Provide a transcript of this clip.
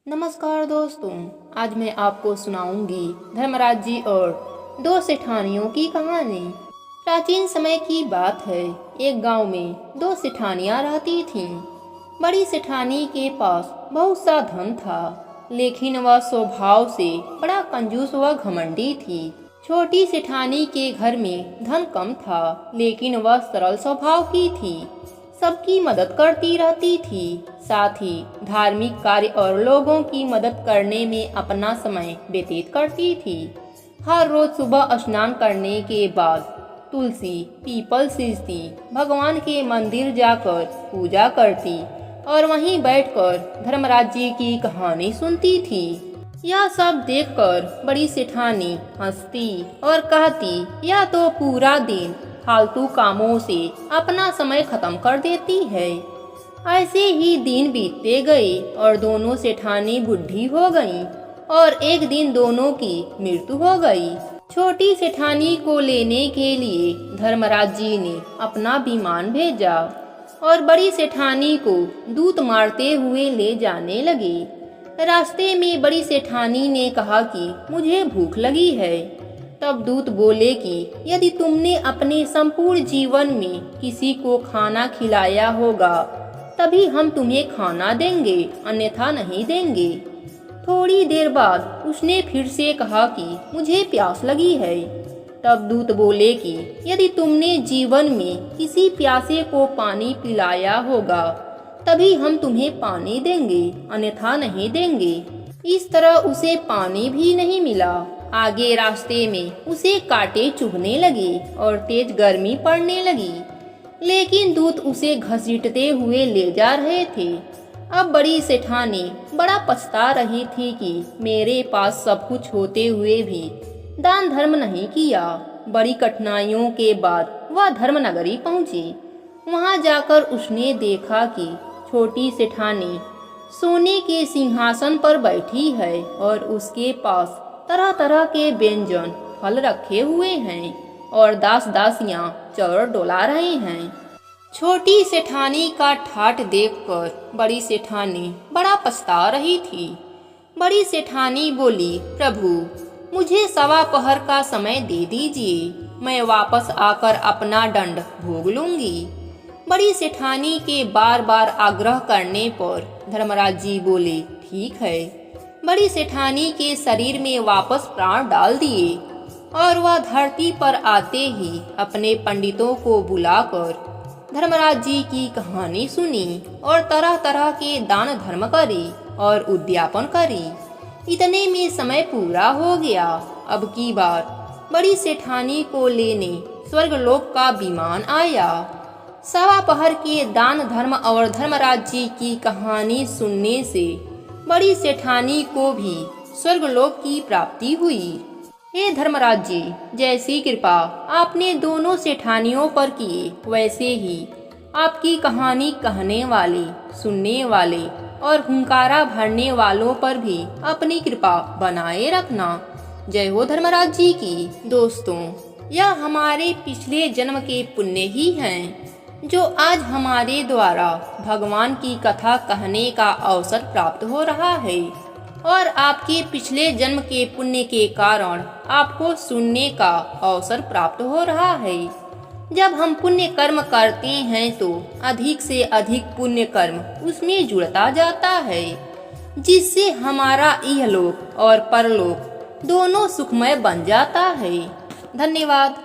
नमस्कार दोस्तों, आज मैं आपको सुनाऊंगी धर्मराज जी और दो सेठानियों की कहानी। प्राचीन समय की बात है। एक गांव में दो सेठानियां रहती थीं। बड़ी सेठानी के पास बहुत सा धन था, लेकिन वह स्वभाव से बड़ा कंजूस व घमंडी थी। छोटी सेठानी के घर में धन कम था, लेकिन वह सरल स्वभाव की थी। सबकी मदद करती रहती थी, साथ ही धार्मिक कार्य और लोगों की मदद करने में अपना समय व्यतीत करती थी। हर रोज सुबह स्नान करने के बाद तुलसी पीपल सींचती, भगवान के मंदिर जाकर पूजा करती और वहीं बैठकर धर्मराज जी की कहानी सुनती थी। यह सब देखकर बड़ी सेठानी हंसती और कहती, यह तो पूरा दिन फालतू कामों से अपना समय खत्म कर देती है। ऐसे ही दिन बीतते गए और दोनों सेठानी बुढ़ी हो गईं और एक दिन दोनों की मृत्यु हो गई। छोटी सेठानी को लेने के लिए धर्मराज जी ने अपना विमान भेजा और बड़ी सेठानी को दूत मारते हुए ले जाने लगे। रास्ते में बड़ी सेठानी ने कहा कि मुझे भूख लगी है। तब दूत बोले कि यदि तुमने अपने संपूर्ण जीवन में किसी को खाना खिलाया होगा तभी हम तुम्हें खाना देंगे, अन्यथा नहीं देंगे। थोड़ी देर बाद उसने फिर से कहा कि मुझे प्यास लगी है। तब दूत बोले कि यदि तुमने जीवन में किसी प्यासे को पानी पिलाया होगा तभी हम तुम्हें पानी देंगे, अन्यथा नहीं देंगे। इस तरह उसे पानी भी नहीं मिला। आगे रास्ते में उसे कांटे चुभने लगे और तेज गर्मी पड़ने लगी, लेकिन दूत उसे घसीटते हुए ले जा रहे थे। अब बड़ी सेठानी बड़ा पछता रही थी कि मेरे पास सब कुछ होते हुए भी दान धर्म नहीं किया। बड़ी कठिनाइयों के बाद वह धर्मनगरी पहुंची। वहां जाकर उसने देखा कि छोटी सेठानी सोने के सिंहासन पर बैठी है और उसके पास तरह तरह के व्यंजन फल रखे हुए हैं और दास दासियां चौर डोला रहे हैं। छोटी सेठानी का ठाठ देखकर बड़ी सेठानी बड़ा पछता रही थी। बड़ी सेठानी बोली, प्रभु मुझे सवा पहर का समय दे दीजिए, मैं वापस आकर अपना दंड भोग लूंगी। बड़ी सेठानी के बार बार आग्रह करने पर धर्मराज जी बोले, ठीक है। बड़ी सेठानी के शरीर में वापस प्राण डाल दिए और वह धरती पर आते ही अपने पंडितों को बुलाकर धर्मराज जी की कहानी सुनी और तरह तरह के दान धर्म करी और उद्यापन करी। इतने में समय पूरा हो गया। अब की बार बड़ी सेठानी को लेने स्वर्गलोक का विमान आया। सवा पहर के दान धर्म और धर्मराज जी की कहानी सुनने से बड़ी सेठानी को भी स्वर्गलोक की प्राप्ति हुई। हे धर्मराज जी, जैसी कृपा आपने दोनों सेठानियों पर की, वैसे ही आपकी कहानी कहने वाले, सुनने वाले और हुंकारा भरने वालों पर भी अपनी कृपा बनाए रखना। जय हो धर्मराज जी की। दोस्तों, यह हमारे पिछले जन्म के पुण्य ही हैं जो आज हमारे द्वारा भगवान की कथा कहने का अवसर प्राप्त हो रहा है और आपके पिछले जन्म के पुण्य के कारण आपको सुनने का अवसर प्राप्त हो रहा है। जब हम पुण्य कर्म करते हैं तो अधिक से अधिक पुण्य कर्म उसमें जुड़ता जाता है, जिससे हमारा इहलोक और परलोक दोनों सुखमय बन जाता है। धन्यवाद।